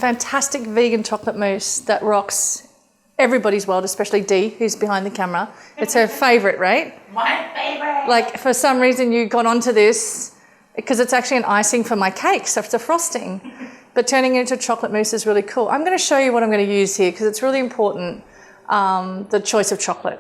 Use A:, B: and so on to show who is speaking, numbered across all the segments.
A: fantastic vegan chocolate mousse that rocks everybody's world, especially Dee, who's behind the camera. It's her favourite, right?
B: My favourite.
A: Like, for some reason you got onto this, because it's actually an icing for my cake, so it's a frosting. But turning it into chocolate mousse is really cool. I'm going to show you what I'm going to use here, because it's really important, the choice of chocolate.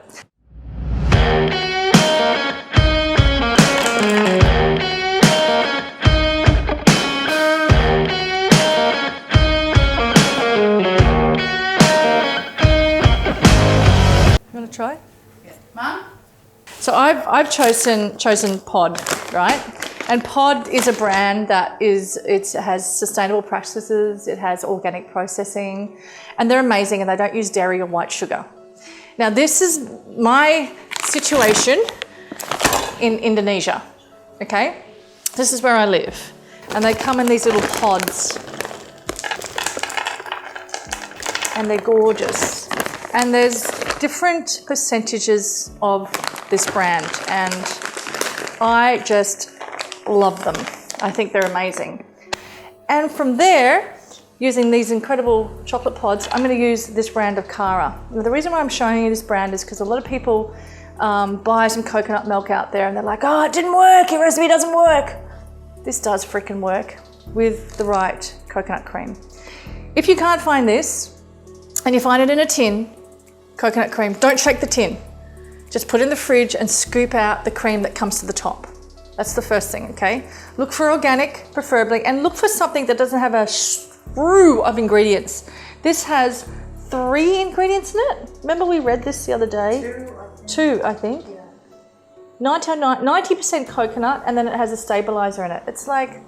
A: Try?
B: Yes. Mum?
A: So I've chosen Pod, right? And Pod is a brand that it has sustainable practices, it has organic processing, and they're amazing, and they don't use dairy or white sugar. Now this is my situation in Indonesia, okay? This is where I live, and they come in these little pods, and they're gorgeous. And there's different percentages of this brand, and I just love them. I think they're amazing. And from there, using these incredible chocolate pods, I'm going to use this brand of 𝗠𝗘𝗧𝗛𝗏. Now, the reason why I'm showing you this brand is because a lot of people buy some coconut milk out there and they're like, oh, it didn't work, your recipe doesn't work. This does freaking work with the right coconut cream. If you can't find this and you find it in a tin, coconut cream, don't shake the tin. Just put it in the fridge and scoop out the cream that comes to the top. That's the first thing, okay? Look for organic, preferably, and look for something that doesn't have a screw of ingredients. This has 3 ingredients in it. Remember we read this the other day? 2, I think. 90% coconut, and then it has a stabilizer in it. It's like,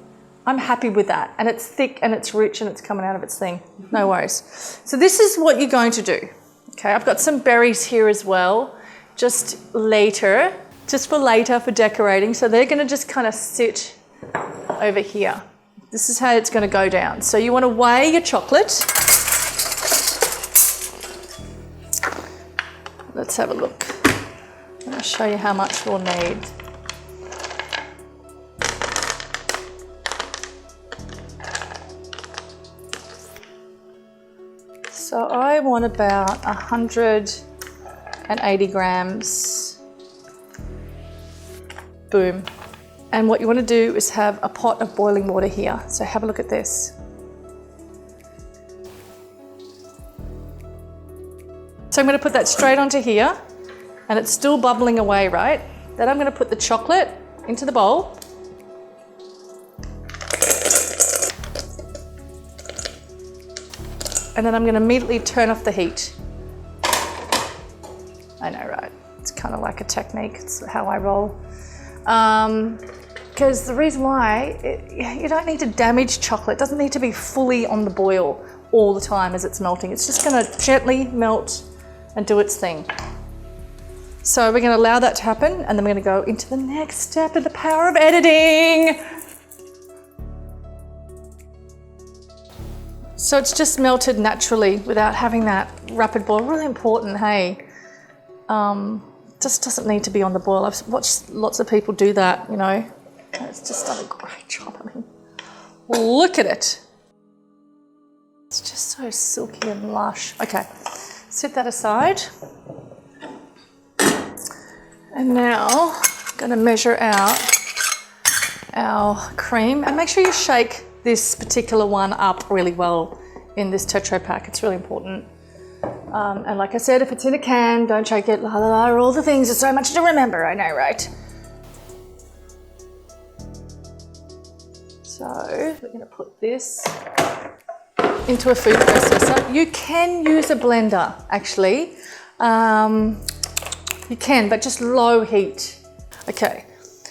A: I'm happy with that. And it's thick and it's rich and it's coming out of its thing. No worries. So this is what you're going to do. Okay, I've got some berries here as well, just for later for decorating. So they're gonna just kind of sit over here. This is how it's gonna go down. So you wanna weigh your chocolate. Let's have a look. I'm gonna show you how much we'll need. So I want about 180 grams. Boom. And what you want to do is have a pot of boiling water here. So have a look at this. So I'm going to put that straight onto here, and it's still bubbling away, right? Then I'm going to put the chocolate into the bowl. And then I'm going to immediately turn off the heat. I know, right? It's kind of like a technique. It's how I roll. Because the reason why, you don't need to damage chocolate. It doesn't need to be fully on the boil all the time as it's melting. It's just going to gently melt and do its thing. So we're going to allow that to happen, and then we're going to go into the next step of the power of editing. So it's just melted naturally without having that rapid boil. Really important, hey. Just doesn't need to be on the boil. I've watched lots of people do that, you know. It's just done a great job. I mean, look at it. It's just so silky and lush. Okay, set that aside. And now I'm going to measure out our cream, and make sure you shake this particular one up really well in this Tetra Pak. It's really important. And like I said, if it's in a can, don't shake it. La la la, all the things. There's so much to remember. I know, right? So we're going to put this into a food processor. You can use a blender, actually. You can, but just low heat. Okay,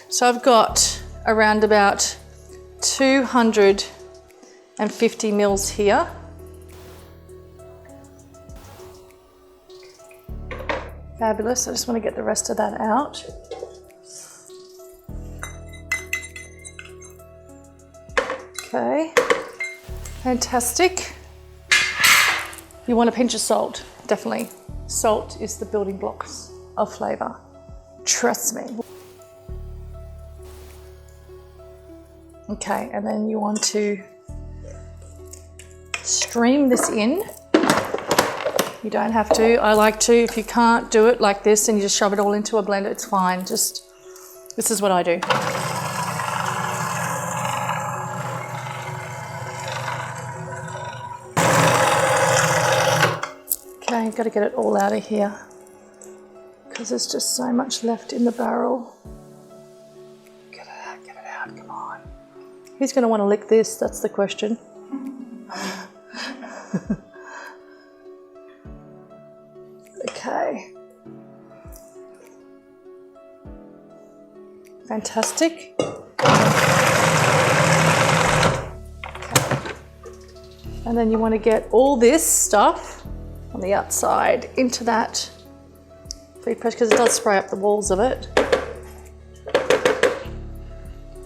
A: so I've got around about 250 mils here. Fabulous. I just want to get the rest of that out. Okay, fantastic. You want a pinch of salt, definitely. Salt is the building blocks of flavour. Trust me. Okay, and then you want to stream this in. You don't have to. I like to. If you can't do it like this and you just shove it all into a blender, it's fine. Just, this is what I do. Okay, got to get it all out of here because there's just so much left in the barrel. Get it out, come on. Who's going to want to lick this? That's the question. Okay. Fantastic. Okay. And then you want to get all this stuff on the outside into that food press because it does spray up the walls of it.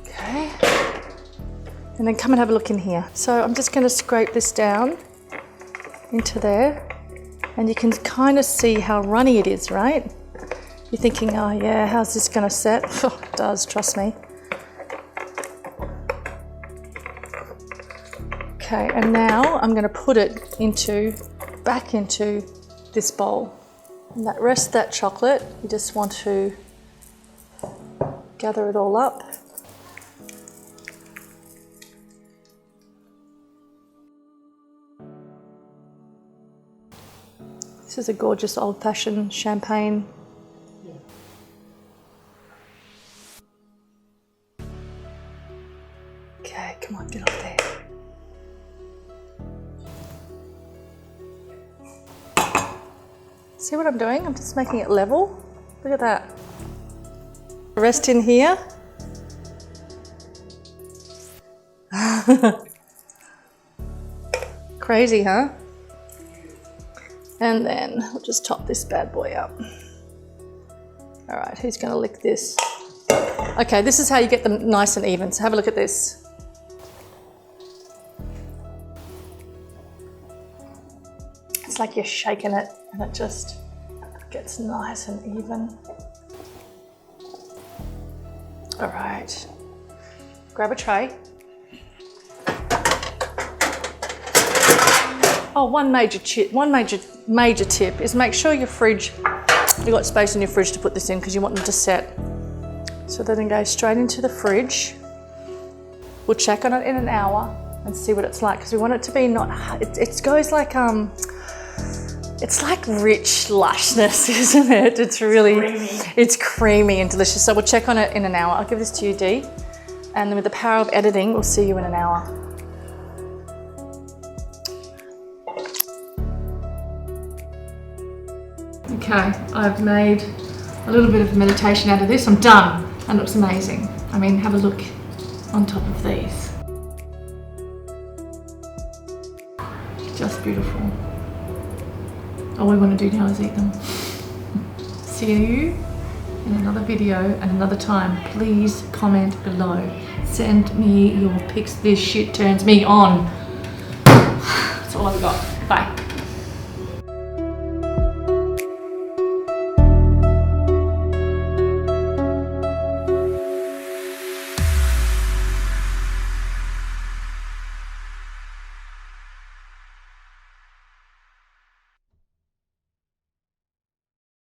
A: Okay. And then come and have a look in here. So I'm just going to scrape this down into there. And you can kind of see how runny it is, right? You're thinking, oh yeah, how's this gonna set? Oh, it does, trust me. Okay, and now I'm gonna put it back into this bowl. And that rest of that chocolate, you just want to gather it all up. This is a gorgeous old-fashioned champagne. Okay, come on, get up there. See what I'm doing? I'm just making it level. Look at that. The rest in here. Crazy, huh? And then we'll just top this bad boy up. All right, who's gonna lick this? Okay, this is how you get them nice and even. So have a look at this. It's like you're shaking it and it just gets nice and even. All right, grab a tray. Oh, one major tip is make sure your fridge, you've got space in your fridge to put this in because you want them to set. So then it goes straight into the fridge. We'll check on it in an hour and see what it's like because we want it to be not, it goes like, it's like rich lushness, isn't it? It's really, it's creamy and delicious. So we'll check on it in an hour. I'll give this to you, Dee. And then with the power of editing, we'll see you in an hour. Okay, I've made a little bit of meditation out of this. I'm done. It looks amazing. I mean, have a look on top of these. Just beautiful. All we want to do now is eat them. See you in another video and another time. Please comment below. Send me your pics. This shit turns me on. That's all I've got. Bye.